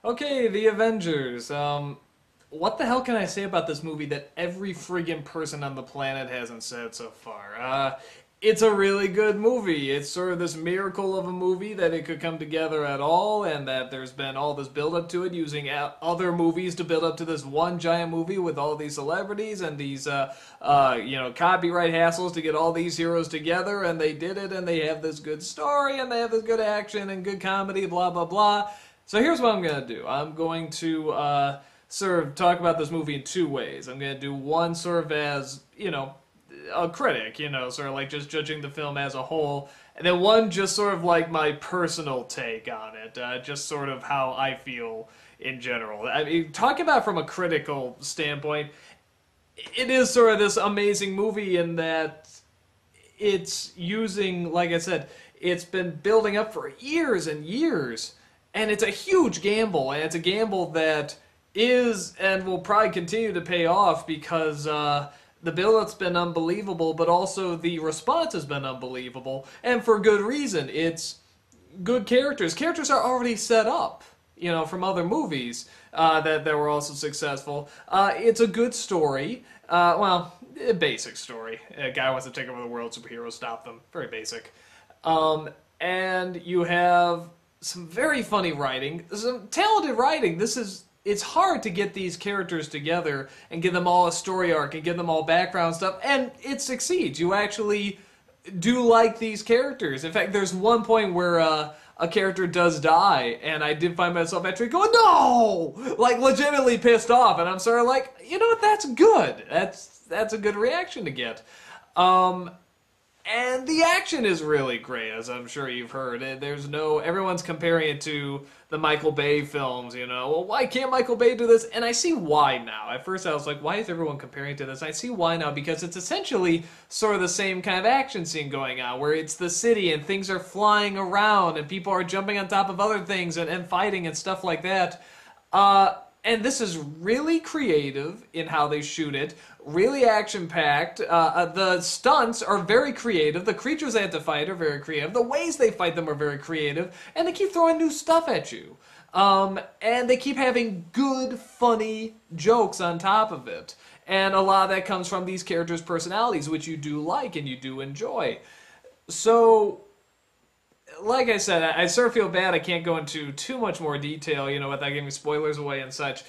Okay, the Avengers. What the hell can I say about this movie that every friggin' person on the planet hasn't said so far? It's a really good movie. It's sort of this miracle of a movie that it could come together at all, and that there's been all this build up to it using other movies to build up to this one giant movie with all these celebrities and these, copyright hassles to get all these heroes together, and they did it, and they have this good story, and they have this good action and good comedy, blah, blah, blah. So here's what I'm going to do. I'm going to sort of talk about this movie in two ways. I'm going to do one sort of as, a critic, sort of like just judging the film as a whole. And then one just sort of like my personal take on it, just sort of how I feel in general. I mean, talking about it from a critical standpoint, it is sort of this amazing movie in that it's using, like I said, it's been building up for years and years. And it's a huge gamble, and it's a gamble that is and will probably continue to pay off because the build-up's been unbelievable, but also the response has been unbelievable, and for good reason. It's good characters. Characters are already set up, from other movies that were also successful. It's a good story. A basic story. A guy wants to take over the world, superheroes stop them. Very basic. And you have some very funny writing, some talented writing. It's hard to get these characters together and give them all a story arc and give them all background stuff, and it succeeds. You actually do like these characters. In fact, there's one point where a character does die, and I did find myself actually going, no! Like, legitimately pissed off, and I'm sort of like, you know what, that's good. That's a good reaction to get. And the action is really great, as I'm sure you've heard. Everyone's comparing it to the Michael Bay films, Well, why can't Michael Bay do this? And I see why now. At first I was like, why is everyone comparing it to this? I see why now, because it's essentially sort of the same kind of action scene going on, where it's the city and things are flying around and people are jumping on top of other things and fighting and stuff like that. And this is really creative in how they shoot it, really action-packed. The stunts are very creative. The creatures they have to fight are very creative. The ways they fight them are very creative. And they keep throwing new stuff at you. And they keep having good, funny jokes on top of it. And a lot of that comes from these characters' personalities, which you do like and you do enjoy. So, like I said, I sort of feel bad I can't go into too much more detail, without giving spoilers away and such,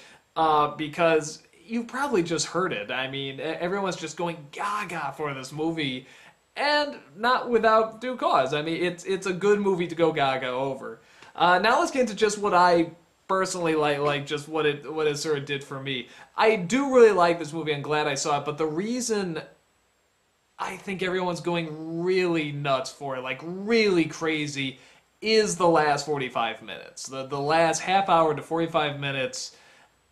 because you probably just heard it. I mean, everyone's just going gaga for this movie, and not without due cause. I mean, it's a good movie to go gaga over. Now let's get into just what I personally like just what it sort of did for me. I do really like this movie. I'm glad I saw it, but the reason I think everyone's going really nuts for it, like really crazy, is the last 45 minutes. The last half hour to 45 minutes,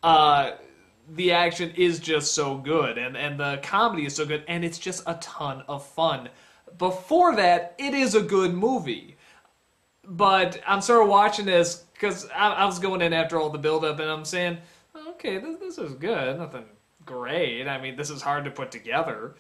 the action is just so good, and the comedy is so good, and it's just a ton of fun. Before that, it is a good movie. But I'm sort of watching this, because I was going in after all the build-up, and I'm saying, okay, this is good, nothing great. I mean, this is hard to put together.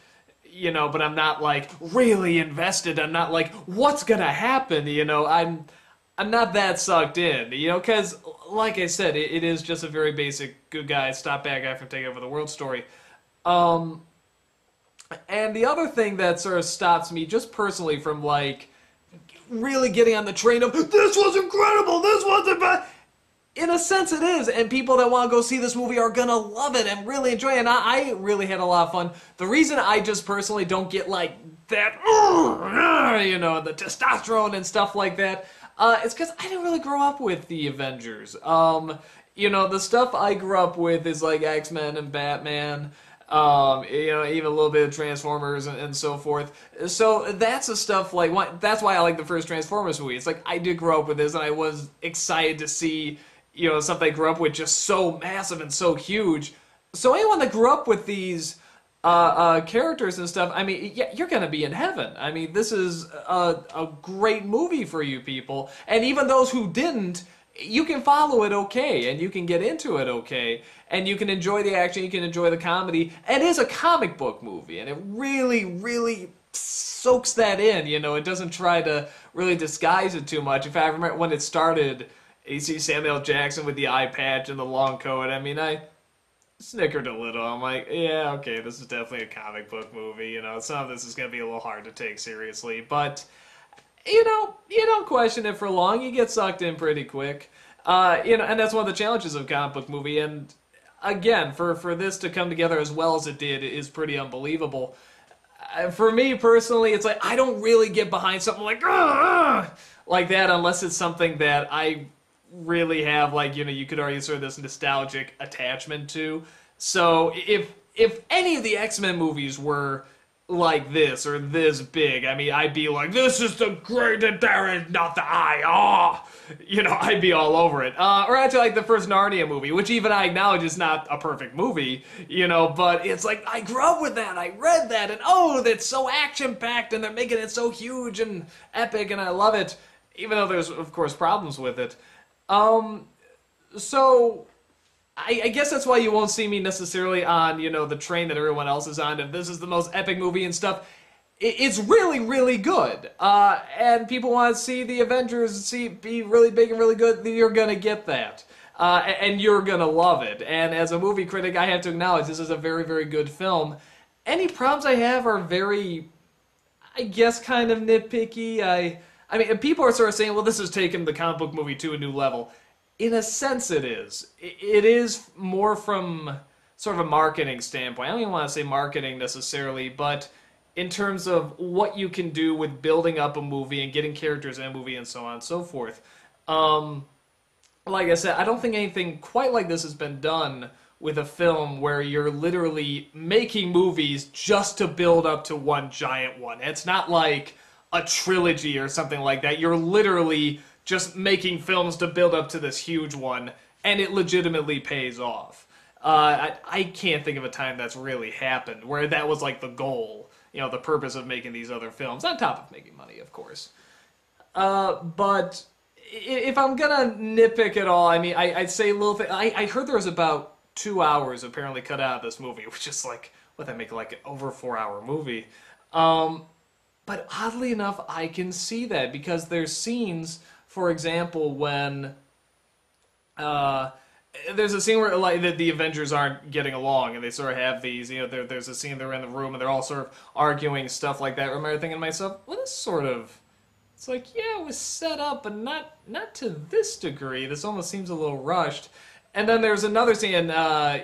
But I'm not, like, really invested. I'm not like, what's gonna happen, I'm not that sucked in, because, like I said, it is just a very basic good guy, stop bad guy from taking over the world story. And the other thing that sort of stops me, just personally, from, like, really getting on the train of, this was incredible, this wasn't bad, in a sense it is, and people that want to go see this movie are gonna love it and really enjoy it, and I really had a lot of fun. The reason I just personally don't get, like, that, the testosterone and stuff like that, is because I didn't really grow up with the Avengers. The stuff I grew up with is, like, X-Men and Batman, even a little bit of Transformers and so forth. So that's the stuff, like, that's why I like the first Transformers movie. It's like, I did grow up with this, and I was excited to see stuff I grew up with just so massive and so huge. So anyone that grew up with these characters and stuff, I mean, yeah, you're gonna be in heaven. I mean, this is a great movie for you people. And even those who didn't, you can follow it okay, and you can get into it okay, and you can enjoy the action, you can enjoy the comedy. It is a comic book movie, and it really, really soaks that in, It doesn't try to really disguise it too much. In fact, I remember when it started, you see Samuel L. Jackson with the eye patch and the long coat. I mean, I snickered a little. I'm like, yeah, okay, this is definitely a comic book movie. You know, some of this is going to be a little hard to take seriously. But, you know, you don't question it for long. You get sucked in pretty quick. You know, and that's one of the challenges of a comic book movie. And again, for this to come together as well as it did is pretty unbelievable. For me personally, it's like I don't really get behind something like that unless it's something that I really have, like, you know, you could argue sort of this nostalgic attachment to. So if any of the X-Men movies were like this or this big, I mean, I'd be like, this is the great, there is not the eye, you know, I'd be all over it. Or actually, like the first Narnia movie, which even I acknowledge is not a perfect movie, you know, but it's like, I grew up with that, I read that, and oh, that's so action-packed, and they're making it so huge and epic, and I love it, even though there's, of course, problems with it. So I guess that's why you won't see me necessarily on, you know, the train that everyone else is on, if this is the most epic movie and stuff. It's really, really good. And people want to see the Avengers be really big and really good, you're gonna get that. And you're gonna love it. And as a movie critic, I have to acknowledge this is a very, very good film. Any problems I have are very, I guess, kind of nitpicky. I mean, people are sort of saying, well, this has taken the comic book movie to a new level. In a sense, it is. It is more from sort of a marketing standpoint. I don't even want to say marketing necessarily, but in terms of what you can do with building up a movie and getting characters in a movie and so on and so forth. Like I said, I don't think anything quite like this has been done with a film where you're literally making movies just to build up to one giant one. It's not like a trilogy or something like that. You're literally just making films to build up to this huge one, and it legitimately pays off. I can't think of a time that's really happened where that was like the goal, you know, the purpose of making these other films, on top of making money, of course. But if I'm gonna nitpick at all, I mean, I'd say a little thing. I heard there was about 2 hours apparently cut out of this movie, which is like, what, that make like an over 4-hour movie. But oddly enough, I can see that because there's scenes, for example, when there's a scene where like the Avengers aren't getting along, and they sort of have these, you know, there's a scene they're in the room and they're all sort of arguing, stuff like that. I remember thinking to myself, well, this sort of, it's like, yeah, it was set up, but not to this degree. This almost seems a little rushed. And then there's another scene,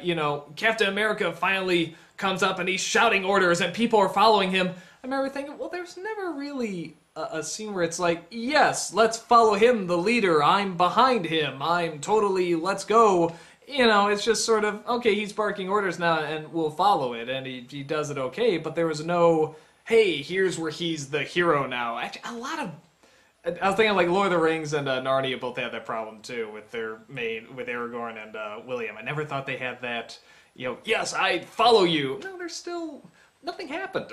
you know, Captain America finally comes up and he's shouting orders and people are following him. I remember thinking, well, there's never really a scene where it's like, yes, let's follow him, the leader, I'm behind him, I'm totally, let's go. You know, it's just sort of, okay, he's barking orders now and we'll follow it, and he does it okay, but there was no, hey, here's where he's the hero now. Actually, a lot of, I was thinking like Lord of the Rings and Narnia both had that problem too with their main, with Aragorn and William. I never thought they had that, you know, yes, I follow you. No, there's still, nothing happened.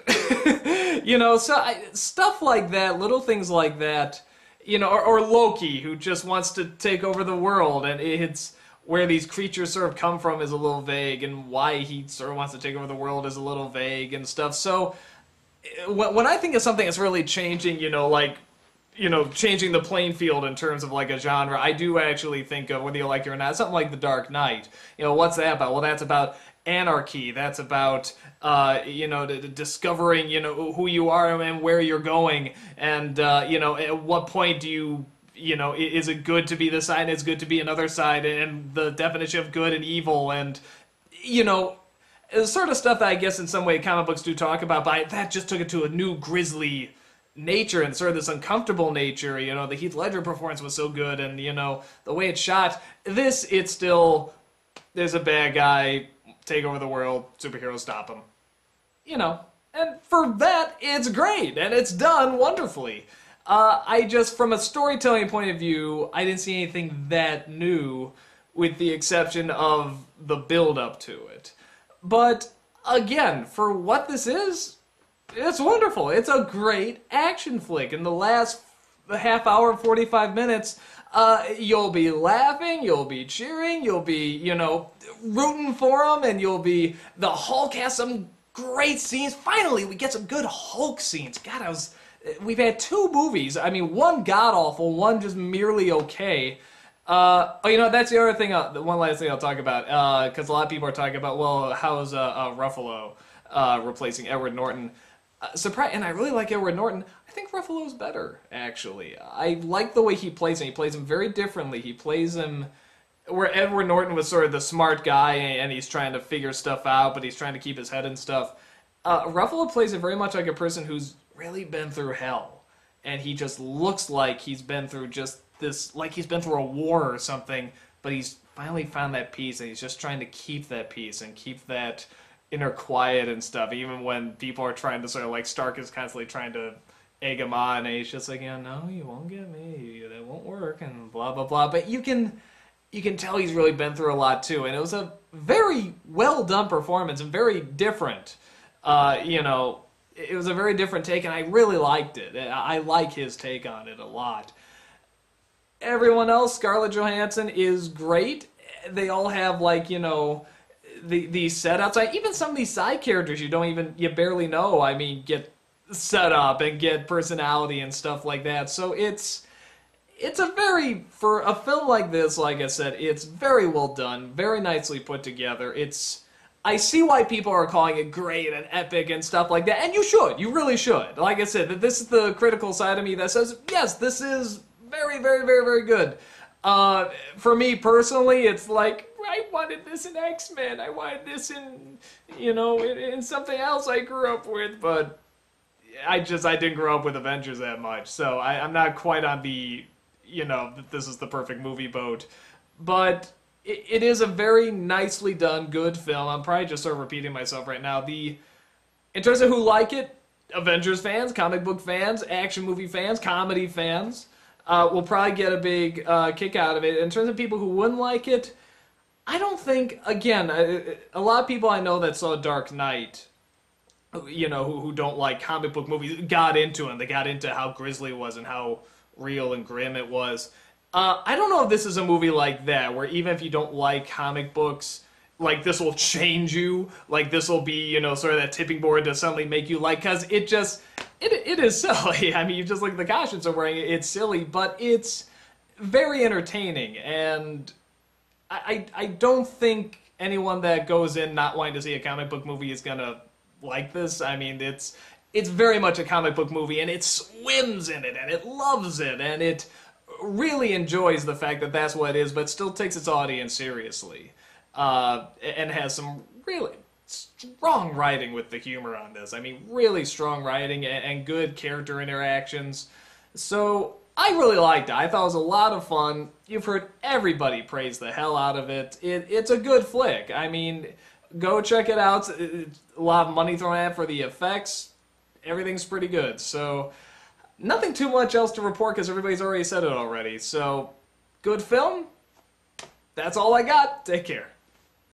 You know, so stuff like that, little things like that, you know, or Loki, who just wants to take over the world, and it's where these creatures sort of come from is a little vague, and why he sort of wants to take over the world is a little vague and stuff. So when I think of something that's really changing, you know, like, you know, changing the playing field in terms of like a genre, I do actually think of, whether you like it or not, something like The Dark Knight. You know, what's that about? Well, that's about anarchy. That's about, you know, discovering, you know, who you are and where you're going. And, you know, at what point do you know, is it good to be this side and it's good to be another side, and the definition of good and evil, and, you know, sort of stuff that I guess in some way comic books do talk about, but that just took it to a new grisly nature and sort of this uncomfortable nature. You know, the Heath Ledger performance was so good, and, you know, the way it's shot, it's still, there's a bad guy, take over the world, superheroes stop him. You know, and for that, it's great, and it's done wonderfully. I just, from a storytelling point of view, I didn't see anything that new, with the exception of the build-up to it. But, again, for what this is, it's wonderful. It's a great action flick. In the last half hour, 45 minutes, you'll be laughing, you'll be cheering, you'll be, you know, rooting for him, and you'll be, the Hulk has some great scenes. Finally, we get some good Hulk scenes. God, we've had 2 movies. I mean, one god-awful, one just merely okay. Oh, you know, that's the other thing. The one last thing I'll talk about, because a lot of people are talking about, well, how's Ruffalo replacing Edward Norton? Surprise, and I really like Edward Norton. I think Ruffalo's better, actually. I like the way he plays him. He plays him very differently. He plays him where Edward Norton was sort of the smart guy, and he's trying to figure stuff out, but he's trying to keep his head and stuff. Ruffalo plays it very much like a person who's really been through hell, and he just looks like he's been through just this, like he's been through a war or something, but he's finally found that peace, and he's just trying to keep that peace and keep that inner quiet and stuff, even when people are trying to sort of, like, Stark is constantly trying to egg him on, and he's just like, yeah, no, you won't get me, that won't work, and blah, blah, blah. But you can tell he's really been through a lot, too, and it was a very well-done performance and very different. You know, it was a very different take, and I really liked it. I like his take on it a lot. Everyone else, Scarlett Johansson is great. They all have, like, you know, these setups. Even some of these side characters you barely know, I mean, get set up and get personality and stuff like that. So it's for a film like this, like I said, it's very well done, very nicely put together. I see why people are calling it great and epic and stuff like that, and you really should. Like I said, this is the critical side of me that says, yes, this is very, very, very, very good. For me personally, it's like, I wanted this in X-Men, I wanted this in, you know, in something else I grew up with, but I didn't grow up with Avengers that much, so I'm not quite on the, you know, this is the perfect movie boat. But it is a very nicely done, good film. I'm probably just sort of repeating myself right now. In terms of who like it, Avengers fans, comic book fans, action movie fans, comedy fans will probably get a big kick out of it. In terms of people who wouldn't like it, I don't think, again, a lot of people I know that saw Dark Knight, you know, who don't like comic book movies, got into them. They got into how grisly it was and how real and grim it was. I don't know if this is a movie like that, where even if you don't like comic books, like, this will change you. Like, this will be, you know, sort of that tipping board to suddenly make you like, because it is silly. I mean, you just look at the costumes they're wearing, it's silly, but it's very entertaining, and I don't think anyone that goes in not wanting to see a comic book movie is gonna like this. I mean, it's very much a comic book movie, and it swims in it, and it loves it, and it really enjoys the fact that that's what it is, but still takes its audience seriously, and has some really strong writing with the humor on this. I mean, really strong writing and good character interactions. So I really liked it. I thought it was a lot of fun. You've heard everybody praise the hell out of it. It's a good flick. I mean, go check it out. It's a lot of money thrown at it for the effects. Everything's pretty good. So nothing too much else to report because everybody's already said it already. So good film. That's all I got. Take care.